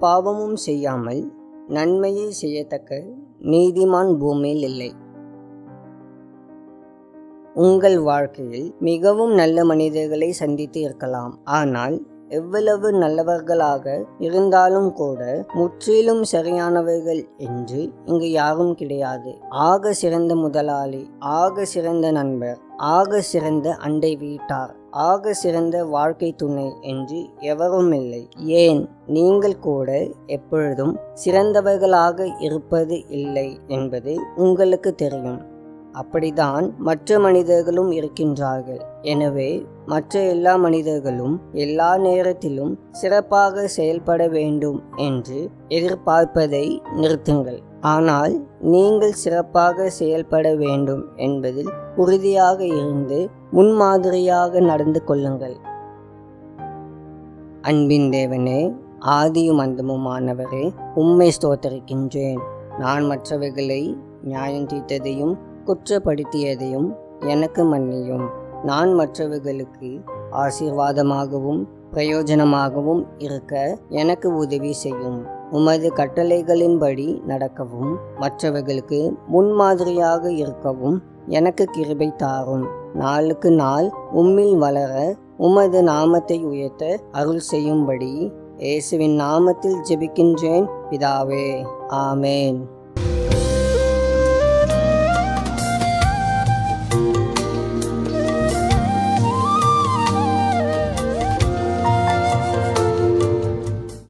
பாவமும் செய்யாமல் நன்மையை செய்யத்தக்க நீதிமான் பூமியில் இல்லை. உங்கள் வாழ்க்கையில் மிகவும் நல்ல மனிதர்களை சந்தித்து இருக்கலாம். ஆனால் எவ்வளவு நல்லவர்களாக இருந்தாலும் கூட முற்றிலும் சரியானவர்கள் என்று இங்கு யாரும் கிடையாது. ஆக சிறந்த முதலாளி, ஆக சிறந்த நண்பர், ஆக சிறந்த அண்டை வீட்டார், ஆக சிறந்த வாழ்க்கை துணை என்று எவரும் இல்லை. ஏன், நீங்கள் கூட எப்பொழுதும் சிறந்தவர்களாக இருப்பது இல்லை என்பது உங்களுக்கு தெரியும். அப்படித்தான் மற்ற மனிதர்களும் இருக்கின்றார்கள். எனவே மற்ற எல்லா மனிதர்களும் எல்லா நேரத்திலும் சிறப்பாக செயல்பட வேண்டும் என்று எதிர்பார்ப்பதை நிறுத்துங்கள். ஆனால் நீங்கள் சிறப்பாக செயல்பட வேண்டும் என்பதில் உறுதியாக இருந்து முன்மாதிரியாக நடந்து கொள்ளுங்கள். அன்பின் தேவனே, ஆதியும் அந்தமுமானவரே, உம்மை ஸ்தோத்தரிக்கின்றேன். நான் மற்றவர்களை நியாயம் தீர்த்ததையும் குற்றப்படுத்தியதையும் எனக்கு மன்னியும். நான் மற்றவர்களுக்கு ஆசீர்வாதமாகவும் பிரயோஜனமாகவும் இருக்க எனக்கு உதவி செய்யும். உமது கட்டளைகளின்படி நடக்கவும் மற்றவர்களுக்கு முன்மாதிரியாக இருக்கவும் எனக்கு கிருபை தாரும். நாளுக்கு நாள் உம்மில் வளர உமது நாமத்தை உயர்த்த அருள் செய்யும்படி இயேசுவின் நாமத்தில் ஜெபிக்கின்றேன் பிதாவே. ஆமேன்.